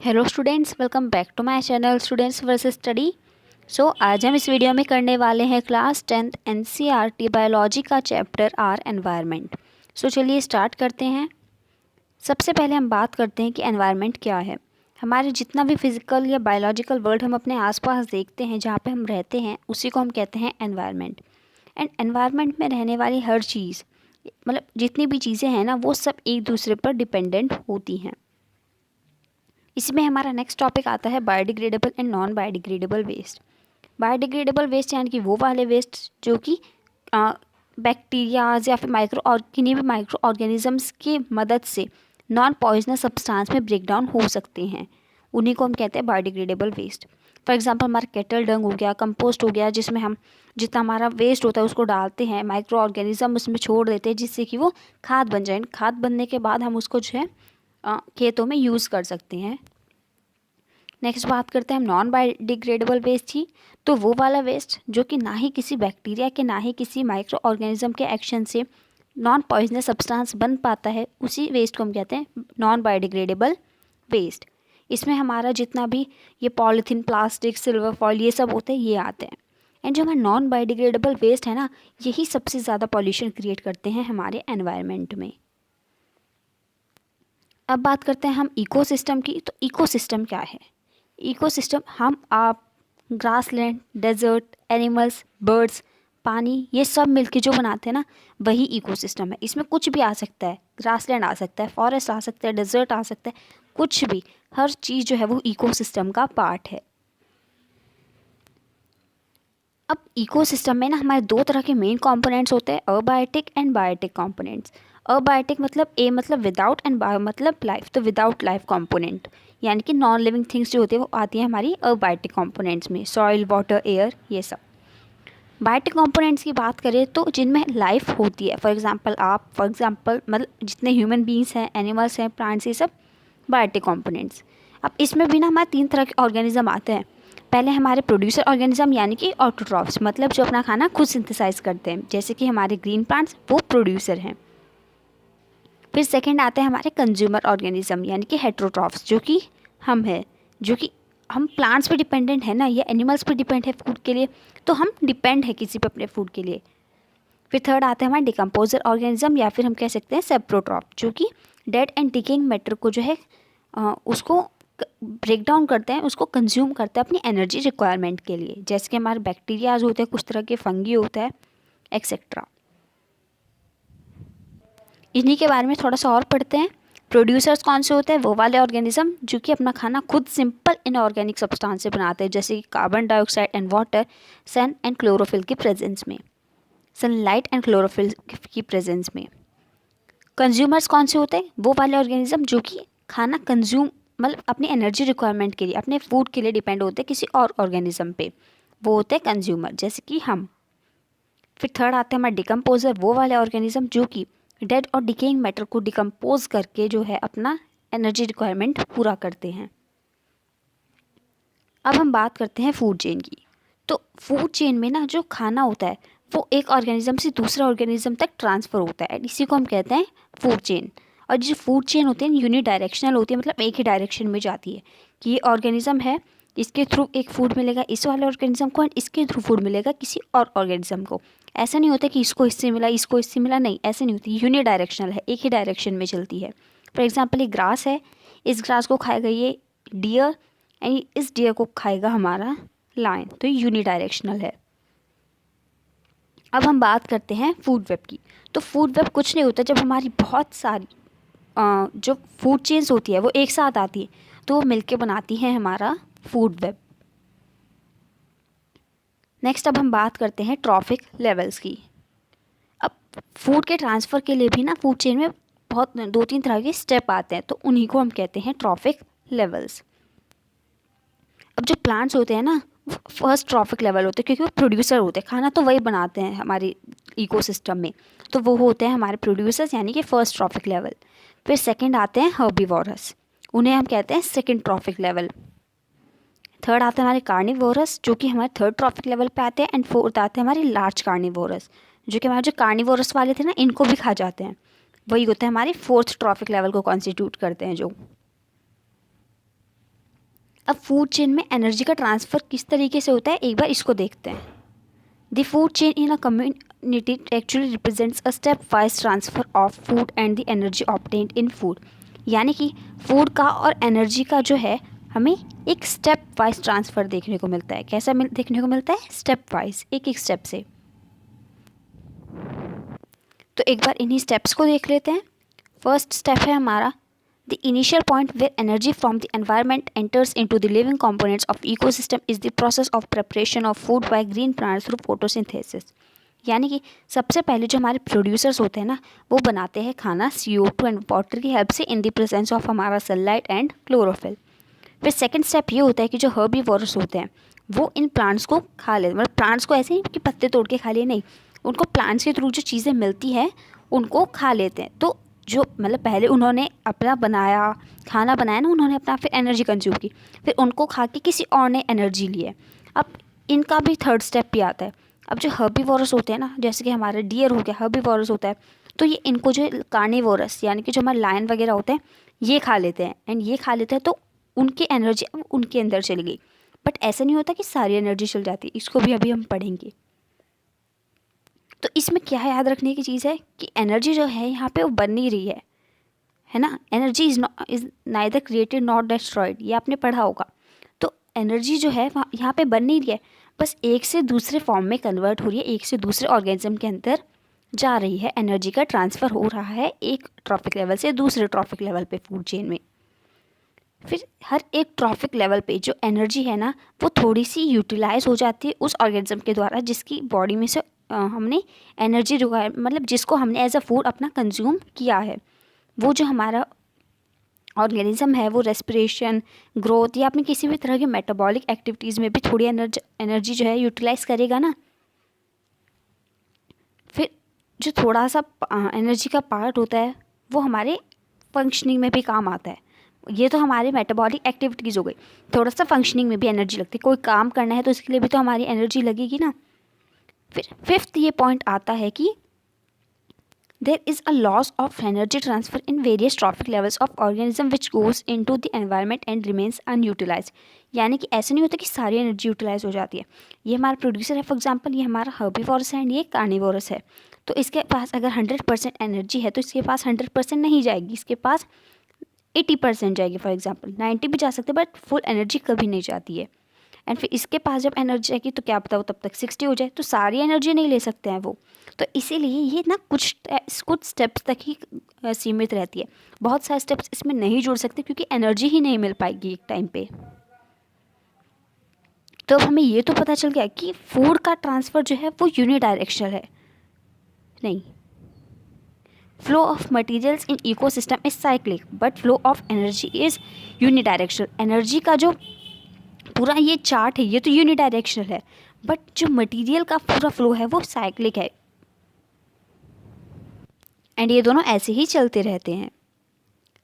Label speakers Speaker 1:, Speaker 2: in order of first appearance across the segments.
Speaker 1: Hello students, welcome back to my channel students versus study. आज हम इस video में करने वाले हैं क्लास 10th एनसीईआरटी बायोलॉजी का चैप्टर आर एनवायरनमेंट। चलिए स्टार्ट करते हैं। सबसे पहले हम बात करते हैं कि एनवायरनमेंट क्या है। हमारे जितना भी फिजिकल या बायोलॉजिकल वर्ल्ड हम अपने आसपास देखते हैं, जहाँ पे हम रहते हैं, उसी को हम कहते हैं एनवायरनमेंट। एंड एनवायरनमेंट में रहने वाली हर चीज़, मतलब जितनी भी चीज़ें हैं ना, वो सब एक दूसरे पर डिपेंडेंट होती हैं। इसमें हमारा नेक्स्ट टॉपिक आता है biodegradable and non biodegradable waste. Biodegradable waste यानी कि वो वाले वेस्ट जो कि बैक्टीरियाज या फिर किन्हीं भी माइक्रो ऑर्गेनिजम्स की मदद से नॉन पॉइजनस सब्सटेंस में ब्रेक डाउन हो सकते हैं, उन्हीं को हम कहते हैं बायोडिग्रेडेबल वेस्ट। फॉर एग्जांपल हमारा केटल डंग हो गया, कंपोस्ट हो गया, जिसमें हम जितना हमारा वेस्ट होता है उसको डालते हैं, माइक्रो ऑर्गेनिज्म उसमें छोड़ देते हैं जिससे कि वो खाद बन जाए। खाद बनने के बाद हम उसको जो है खेतों में यूज़ कर सकते हैं। नेक्स्ट बात करते हैं हम नॉन बायोडिग्रेडेबल वेस्ट ही, तो वो वाला वेस्ट जो कि ना ही किसी बैक्टीरिया के ना ही किसी माइक्रो ऑर्गेनिज्म के एक्शन से नॉन पॉइजनस सब्सटेंस बन पाता है, उसी वेस्ट को हम कहते हैं नॉन बायोडिग्रेडेबल वेस्ट। इसमें हमारा जितना भी ये पॉलीथीन, प्लास्टिक, सिल्वर फॉइल, ये सब होते हैं, ये आते हैं। एंड जो हमारा नॉन बायोडिग्रेडेबल वेस्ट है ना, यही सबसे ज़्यादा पॉल्यूशन क्रिएट करते हैं हमारे एनवायरनमेंट में। अब बात करते हैं हम इकोसिस्टम की। तो इकोसिस्टम क्या है? इकोसिस्टम आप ग्रासलैंड, डेजर्ट, एनिमल्स, बर्ड्स, पानी, ये सब मिलके जो बनाते हैं ना, वही इकोसिस्टम है। इसमें कुछ भी आ सकता है, ग्रासलैंड आ सकता है, फॉरेस्ट आ सकता है, डेजर्ट आ सकता है, कुछ भी, हर चीज़ जो है वो इकोसिस्टम का पार्ट है। अब इकोसिस्टम में ना हमारे दो तरह के मेन कंपोनेंट्स होते हैं, अबायोटिक एंड बायोटिक कंपोनेंट्स। अबायोटिक मतलब मतलब विदाउट, एंड बायो मतलब लाइफ, तो विदाउट लाइफ कंपोनेंट यानी कि नॉन लिविंग थिंग्स जो होती है वो आती हैं हमारी अबायोटिक कंपोनेंट्स में, सॉइल, वाटर, एयर, ये सब। बायोटिक कंपोनेंट्स की बात करें तो जिनमें लाइफ होती है, फॉर एग्जांपल मतलब जितने ह्यूमन बींग्स हैं, एनिमल्स हैं, प्लांट्स, ये सब बायोटिक कंपोनेंट्स। अब इसमें भी ना हमारे तीन तरह के ऑर्गेनिज्म आते हैं। पहले हमारे प्रोड्यूसर ऑर्गेनिज्म यानी कि ऑटोट्रॉफ्स, मतलब जो अपना खाना खुद सिंथेसाइज करते हैं, जैसे कि हमारे ग्रीन प्लांट्स, वो प्रोड्यूसर हैं। फिर सेकंड आते हैं हमारे कंज्यूमर ऑर्गेनिज्म यानी कि हेट्रोट्रॉफ्स, जो कि हम हैं, जो कि हम प्लांट्स पे डिपेंडेंट है ना, या एनिमल्स पे डिपेंड है फूड के लिए, तो हम डिपेंड है किसी पे अपने फूड के लिए। फिर थर्ड आते हैं हमारे डिकम्पोजर ऑर्गेनिज्म, या फिर हम कह सकते हैं सेप्रोट्रॉफ, जो कि डेड एंड डिकेइंग मैटर को जो है उसको ब्रेक डाउन करते हैं, उसको कंज्यूम करते हैं अपनी एनर्जी रिक्वायरमेंट के लिए, जैसे कि हमारे बैक्टीरियाज होते हैं, कुछ तरह के फंगी होता है, एक्सेट्रा। इन्हीं के बारे में थोड़ा सा और पढ़ते हैं। प्रोड्यूसर्स कौन से होते हैं? वो वाले ऑर्गेनिज्म जो कि अपना खाना खुद सिंपल इनऑर्गेनिक सब्सटेंस से बनाते हैं, जैसे कि carbon dioxide and water, sun and chlorophyll की प्रेजेंस में, सनलाइट एंड क्लोरोफिल की प्रेजेंस में। कंज्यूमर्स कौन से होते हैं? वो वाले ऑर्गेनिज्म जो कि खाना कंज्यूम मतलब अपनी एनर्जी रिक्वायरमेंट के लिए, अपने फूड के लिए डिपेंड होते हैं किसी और ऑर्गेनिज्म पे, वो होते हैं कंज्यूमर, जैसे कि हम। फिर थर्ड आते हैं हमारे डिकम्पोजर, वो वाले ऑर्गेनिज्म जो कि डेड और डिकेइंग मैटर को डिकम्पोज करके जो है अपना एनर्जी रिक्वायरमेंट पूरा करते हैं। अब हम बात करते हैं फूड चेन की। तो फूड चेन में ना जो खाना होता है वो एक ऑर्गेनिज्म से दूसरे ऑर्गेनिज्म तक ट्रांसफ़र होता है, इसी को हम कहते हैं फूड चेन। और जो फूड चेन होती है यूनिडायरेक्शनल होती है, मतलब एक ही डायरेक्शन में जाती है कि ये ऑर्गेनिज्म है, इसके थ्रू एक फूड मिलेगा इस वाले ऑर्गेनिज्म को, एंड इसके थ्रू फूड मिलेगा किसी और ऑर्गेनिज्म को। ऐसा नहीं होता कि इसको इससे मिला, इसको इससे मिला, नहीं, ऐसे नहीं होती। यूनिडायरेक्शनल है, एक ही डायरेक्शन में चलती है। फॉर एग्जाम्पल ये ग्रास है, इस ग्रास को खाएगा ये डियर, एंड इस डियर को खाएगा हमारा लाइन, तो ये यूनिडायरेक्शनल है। अब हम बात करते हैं फूड वेब की। तो फूड वेब कुछ नहीं होता, जब हमारी बहुत सारी जो फूड चेन्स होती है वो एक साथ आती है, तो वो मिलके बनाती हैं हमारा फूड वेब। नेक्स्ट अब हम बात करते हैं ट्रॉफिक लेवल्स की। अब फूड के ट्रांसफ़र के लिए भी ना फूड चेन में बहुत दो तीन तरह के स्टेप आते हैं, तो उन्हीं को हम कहते हैं ट्रॉफिक लेवल्स। अब जो प्लांट्स होते हैं ना, फर्स्ट ट्रॉफिक लेवल होते हैं, क्योंकि वो प्रोड्यूसर होते हैं, खाना तो वही बनाते हैं हमारे इकोसिस्टम में, तो वो होते हैं हमारे प्रोड्यूसर्स यानी कि फर्स्ट ट्रॉफिक लेवल। फिर सेकंड आते हैं हर्बीवोरस, उन्हें हम कहते हैं सेकंड ट्रॉफिक लेवल। थर्ड आते हैं हमारे कार्निवोरस, जो कि हमारे थर्ड ट्रॉफिक लेवल पे आते हैं। एंड फोर्थ आते हैं हमारे लार्ज कार्निवोरस, जो कि हमारे जो कार्निवोरस वाले थे ना, इनको भी खा जाते हैं, वही होते हैं हमारे फोर्थ ट्रॉफिक लेवल को कॉन्स्टिट्यूट करते हैं जो। अब फूड चेन में एनर्जी का ट्रांसफ़र किस तरीके से होता है, एक बार इसको देखते हैं। The food chain in a community actually represents a step wise transfer of food and the energy obtained in food. यानी कि फूड का और एनर्जी का जो है हमें एक स्टेप वाइज ट्रांसफ़र देखने को मिलता है। कैसा देखने को मिलता है, स्टेप वाइज, एक एक स्टेप से। तो एक बार इन्हीं स्टेप्स को देख लेते हैं। फर्स्ट स्टेप है हमारा the initial point where energy from the environment enters into the living components of ecosystem is the process of preparation of food by green plants through photosynthesis. यानी कि सबसे पहले जो हमारे प्रोड्यूसर्स होते हैं ना, वो बनाते हैं खाना CO2 एंड वाटर की हेल्प से इन द प्रेजेंस ऑफ हमारा सनलाइट एंड क्लोरोफिल। फिर सेकंड स्टेप ये होता है कि जो हर्बीवोरस होते हैं वो इन प्लांट्स को खा लेते हैं। मतलब प्लांट्स को ऐसे ही कि पत्ते तोड़ के खा लिए, नहीं, उनको प्लांट्स के थ्रू जो चीज़ें मिलती हैं उनको खा लेते हैं। तो जो मतलब पहले उन्होंने अपना बनाया खाना बनाया ना, उन्होंने अपना फिर एनर्जी कंज्यूम की, फिर उनको खा के किसी और ने एनर्जी ली है। अब इनका भी थर्ड स्टेप भी आता है। अब जो हर्बीवोरस होते हैं ना, जैसे कि हमारा डियर हो गया, हर्बीवोरस होता है, तो ये इनको जो कार्निवोरस यानी कि जो हमारे लायन वगैरह होते हैं ये खा लेते हैं, एंड ये खा लेते हैं तो उनकी एनर्जी अब उनके अंदर चली गई। बट ऐसा नहीं होता कि सारी एनर्जी चल जाती है, इसको भी अभी हम पढ़ेंगे। तो इसमें क्या याद रखने की चीज़ है कि एनर्जी जो है यहाँ पे वो बन नहीं रही है ना। Energy is neither created not destroyed, ये आपने पढ़ा होगा। तो एनर्जी जो है वहाँ यहाँ पे बन नहीं रही है, बस एक से दूसरे फॉर्म में कन्वर्ट हो रही है, एक से दूसरे ऑर्गेनिज्म के अंदर जा रही है। एनर्जी का ट्रांसफ़र हो रहा है एक ट्रॉफिक लेवल से दूसरे ट्रॉफिक लेवल पे फूड चेन में। फिर हर एक ट्रॉफिक लेवल पे जो एनर्जी है ना, वो थोड़ी सी यूटिलाइज हो जाती है उस ऑर्गेनिज्म के द्वारा जिसकी बॉडी में से हमने एनर्जी मतलब जिसको हमने एज अ फूड अपना कंज्यूम किया है। वो जो हमारा ऑर्गेनिज्म है वो रेस्पिरेशन, ग्रोथ या अपनी किसी भी तरह की मेटाबॉलिक एक्टिविटीज़ में भी थोड़ी एनर्जी जो है यूटिलाइज करेगा ना। फिर जो थोड़ा सा एनर्जी का पार्ट होता है वो हमारे फंक्शनिंग में भी काम आता है। ये तो हमारे मेटाबॉलिक एक्टिविटीज़ हो गई, थोड़ा सा फंक्शनिंग में भी एनर्जी लगती है। कोई काम करना है तो इसके लिए भी तो हमारी एनर्जी लगेगी ना। फिर फिफ्थ ये पॉइंट आता है कि there is a loss of energy transfer in various trophic levels of organism which goes into the environment and remains unutilise. यानी कि ऐसा नहीं होता कि सारी एनर्जी यूटिलाइज हो जाती है। ये हमारा प्रोड्यूसर है, फॉर एग्जाम्पल ये हमारा हर्बीवोरस है एंड ये कार्निवोरस है, तो इसके पास अगर 100% एनर्जी है तो इसके पास 100% नहीं जाएगी, इसके पास 80% जाएगी। फॉर एग्जाम्पल 90 भी जा सकते हैं, बट फुल एनर्जी कभी नहीं जाती है। एंड फिर इसके पास जब एनर्जी जाएगी तो क्या पता हो तब तक 60 हो जाए, तो सारी एनर्जी नहीं ले सकते हैं वो। तो इसीलिए ये ना कुछ स्टेप्स तक ही सीमित रहती है। बहुत सारे स्टेप्स इसमें नहीं जुड़ सकते क्योंकि एनर्जी ही नहीं मिल पाएगी एक टाइम पे। तो अब हमें ये तो पता चल गया कि फूड का ट्रांसफ़र जो है वो यूनिडायरेक्शनल है। नहीं, flow of materials in ecosystem is cyclic but flow of energy is unidirectional. Energy का जो पूरा ये चार्ट है ये तो यूनिडायरेक्शनल है, बट जो मटेरियल का पूरा फ्लो है वो साइक्लिक है, एंड ये दोनों ऐसे ही चलते रहते हैं।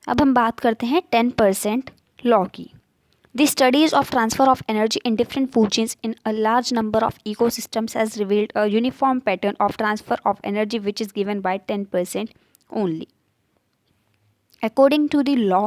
Speaker 1: अब हम बात करते हैं 10% लॉ की। The studies of transfer of energy in different food chains in a large number of ecosystems has revealed a uniform pattern of transfer of energy which is given by 10% only. According to the law,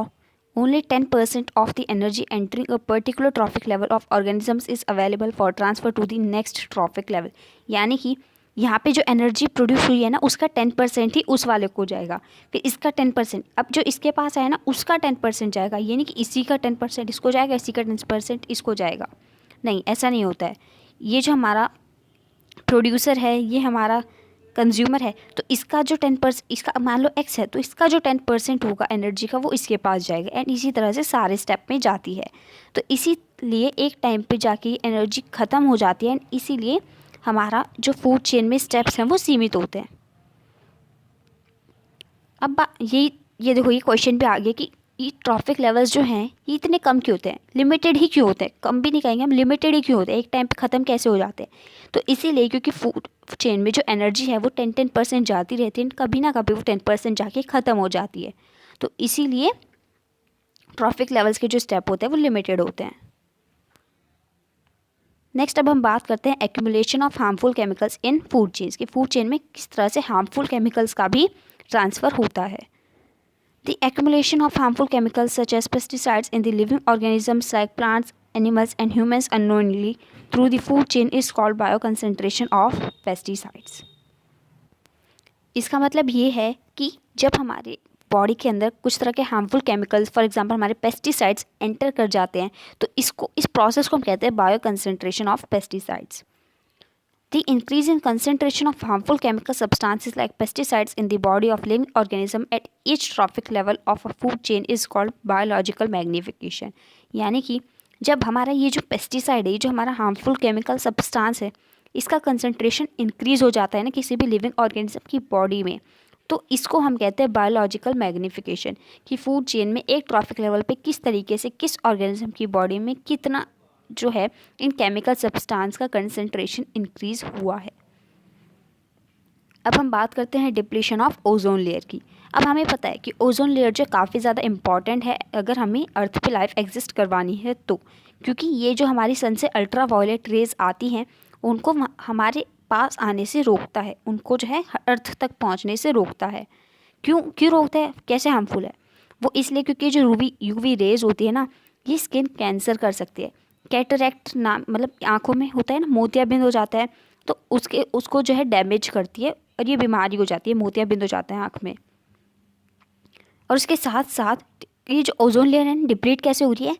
Speaker 1: only 10% of the energy entering a particular trophic level of organisms is available for transfer to the next trophic level। यानी कि यहाँ पे जो energy produce हुई है ना उसका 10% ही उस वाले को जाएगा, फिर इसका 10%, अब जो इसके पास है ना उसका 10% जाएगा। ये नहीं कि इसी का 10% इसको जाएगा, इसी का 10% इसको जाएगा, नहीं, ऐसा नहीं होता है। ये जो हमारा प्रोड्यूसर है ये हमारा कंज्यूमर है, तो इसका जो 10%, इसका मान लो x है तो इसका जो 10% होगा एनर्जी का वो इसके पास जाएगा, एंड इसी तरह से सारे स्टेप में जाती है। तो इसीलिए एक टाइम पे जाके एनर्जी ख़त्म हो जाती है, एंड इसीलिए हमारा जो फूड चेन में स्टेप्स हैं वो सीमित होते हैं। अब ये देखो, ये क्वेश्चन पे आ गया कि ये ट्रॉफिक लेवल्स जो हैं ये इतने कम क्यों होते हैं, लिमिटेड ही क्यों होते हैं, कम भी नहीं कहेंगे हम, लिमिटेड ही क्यों होते हैं, एक टाइम पे ख़त्म कैसे हो जाते हैं। तो इसीलिए क्योंकि फूड चेन में जो एनर्जी है वो 10% जाती रहती है, कभी ना कभी वो 10% जाके ख़त्म हो जाती है। तो इसीलिए ट्रॉफिक लेवल्स के जो स्टेप होते हैं वो लिमिटेड होते हैं। नेक्स्ट अब हम बात करते हैं accumulation of harmful chemicals in food chains की। फूड चेन में किस तरह से हार्मफुल केमिकल्स का भी ट्रांसफ़र होता है। The accumulation of harmful chemicals such as pesticides in the living organisms like plants, animals and humans unknowingly through the food chain is called bioconcentration of pesticides. इसका मतलब ये है कि जब हमारे बॉडी के अंदर कुछ तरह के हार्मफुल केमिकल्स, फॉर एग्जांपल हमारे पेस्टिसाइड्स एंटर कर जाते हैं, तो इस प्रोसेस को हम कहते हैं bio concentration of pesticides. The increase in concentration of harmful chemical substances like pesticides in the body of living organism at each trophic level of a food chain is called biological magnification. यानी कि जब हमारा ये जो pesticide है, ये जो हमारा हार्मफुल केमिकल सब्सटेंस है, इसका कंसंट्रेशन इंक्रीज़ हो जाता है ना किसी भी लिविंग ऑर्गेनिज्म की बॉडी में, तो इसको हम कहते हैं बायोलॉजिकल मैग्नीफिकेशन. कि फूड चेन में एक ट्रॉफिक लेवल पे किस तरीके से किस ऑर्गेनिज्म की बॉडी में कितना जो है इन केमिकल सब्सटेंस का कंसंट्रेशन इंक्रीज़ हुआ है. अब हम बात करते हैं डिप्लीशन ऑफ ओजोन लेयर की. अब हमें पता है कि ओजोन लेयर जो काफ़ी ज़्यादा इम्पॉर्टेंट है अगर हमें अर्थ पे लाइफ एग्जिस्ट करवानी है तो, क्योंकि ये जो हमारी सन से अल्ट्रा वायलेट रेज आती हैं उनको हमारे पास आने से रोकता है, उनको जो है अर्थ तक पहुंचने से रोकता है. क्यों रोकता है, कैसे हार्मफुल है वो? इसलिए क्योंकि जो यूवी रेज होती है ना, ये स्किन कैंसर कर सकती है. कैटरैक्ट नाम मतलब आँखों में होता है ना, मोतियाबिंद हो जाता है, तो उसको जो है डैमेज करती है और ये बीमारी हो जाती है, मोतियाबिंद हो जाता है आँख में. और उसके साथ साथ ये जो ओजोन लेयर है डिप्लीट कैसे हो रही है,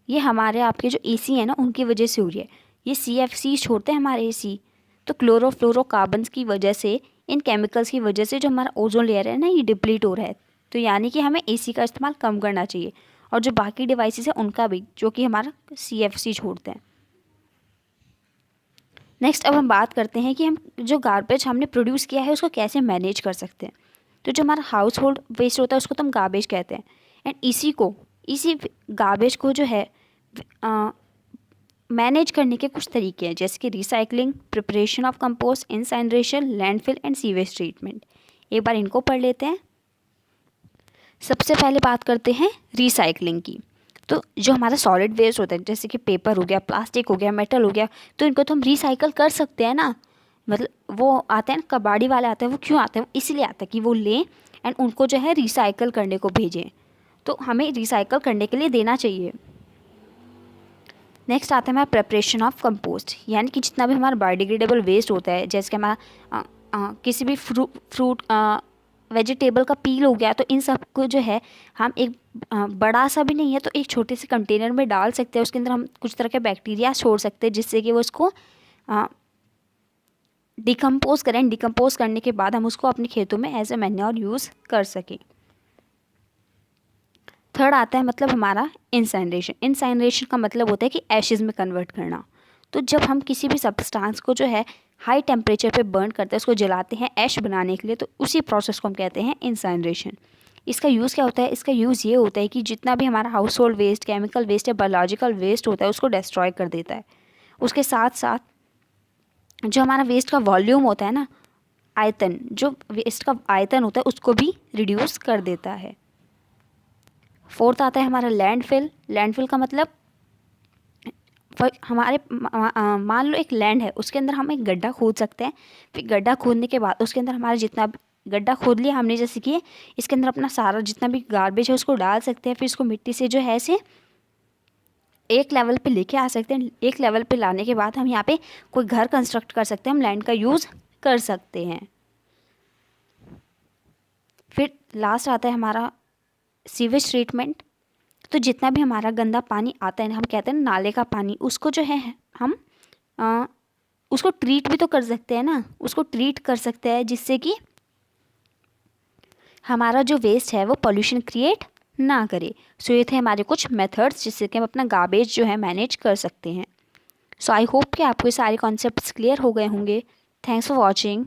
Speaker 1: ये हमारे आपके जो एसी है ना उनकी वजह से हो रही है. ये CFC छोड़ते हैं हमारे एसी, तो क्लोरोफ्लोरोकार्बन्स की वजह से, इन केमिकल्स की वजह से जो हमारा ओजोन लेयर है ना ये डिप्लीट हो रहा है. तो यानी कि हमें एसी का इस्तेमाल कम करना चाहिए और जो बाकी डिवाइसेस है उनका भी, जो कि हमारा CFC छोड़ते हैं. नेक्स्ट अब हम बात करते हैं कि हम जो गार्बेज हमने प्रोड्यूस किया है उसको कैसे मैनेज कर सकते हैं. तो जो हमारा हाउस होल्ड वेस्ट होता है उसको तो हम गार्बेज कहते हैं. एंड इसी गार्बेज को जो है मैनेज करने के कुछ तरीके हैं, जैसे कि recycling, preparation of compost, incineration, landfill and sewage treatment. एक बार इनको पढ़ लेते हैं. सबसे पहले बात करते हैं रिसाइकलिंग की. तो जो हमारा सॉलिड वेस्ट होता है जैसे कि पेपर हो गया, प्लास्टिक हो गया, मेटल हो गया, तो इनको तो हम रिसाइकल कर सकते हैं ना. मतलब वो आते हैं ना, कबाड़ी वाले आते हैं, वो क्यों आते हैं? वो इसलिए आते हैं कि वो लें एंड उनको जो है रिसाइकल करने को भेजें. तो हमें रिसाइकल करने के लिए देना चाहिए. नेक्स्ट आता है हमारा प्रिपरेशन ऑफ कंपोस्ट, यानी कि जितना भी हमारा बायोडिग्रेडेबल वेस्ट होता है, जैसे कि हमारा किसी भी फ्रूट वेजिटेबल का पील हो गया, तो इन सब को जो है हम एक बड़ा सा भी नहीं है तो एक छोटे से कंटेनर में डाल सकते हैं. उसके अंदर हम कुछ तरह के बैक्टीरिया छोड़ सकते हैं जिससे कि वो उसको डिकम्पोज करें. डिकम्पोज करने के बाद हम उसको अपने खेतों में एज ए मैन्योर यूज़ कर सकें. थर्ड आता है मतलब हमारा इंसिनरेशन. इंसिनरेशन का मतलब होता है कि एशेज़ में कन्वर्ट करना. तो जब हम किसी भी सब्सटेंस को जो है हाई टेम्परेचर पे बर्न करते हैं, उसको जलाते हैं ऐश बनाने के लिए, तो उसी प्रोसेस को हम कहते हैं इंसिनरेशन. इसका यूज़ क्या होता है? इसका यूज़ ये होता है कि जितना भी हमारा household waste, chemical waste या बायोलॉजिकल वेस्ट होता है उसको डिस्ट्रॉय कर देता है. उसके साथ साथ जो हमारा वेस्ट का वॉल्यूम होता है ना, आयतन, जो वेस्ट का आयतन होता है उसको भी रिड्यूस कर देता है. फोर्थ आता है हमारा लैंडफिल. लैंडफिल का मतलब हमारे मान लो एक लैंड है, उसके अंदर हम एक गड्ढा खोद सकते हैं. फिर गड्ढा खोदने के बाद उसके अंदर हमारा जितना गड्ढा खोद लिया हमने, जैसे कि इसके अंदर अपना सारा जितना भी गार्बेज है उसको डाल सकते हैं. फिर इसको मिट्टी से जो है ऐसे एक लेवल पे लेके आ सकते हैं. एक लेवल पे लाने के बाद हम यहाँ पे कोई घर कंस्ट्रक्ट कर सकते हैं, हम लैंड का यूज़ कर सकते हैं. फिर लास्ट आता है हमारा सीवेज ट्रीटमेंट. तो जितना भी हमारा गंदा पानी आता है, हम कहते हैं नाले का पानी, उसको जो है हम उसको ट्रीट भी तो कर सकते हैं ना. उसको ट्रीट कर सकते हैं जिससे कि हमारा जो वेस्ट है वो पोल्यूशन क्रिएट ना करे. सो ये थे हमारे कुछ मेथड्स जिससे कि हम अपना गार्बेज जो है मैनेज कर सकते हैं. सो आई होप कि आपको ये सारे कॉन्सेप्ट्स क्लियर हो गए होंगे. Thanks for watching.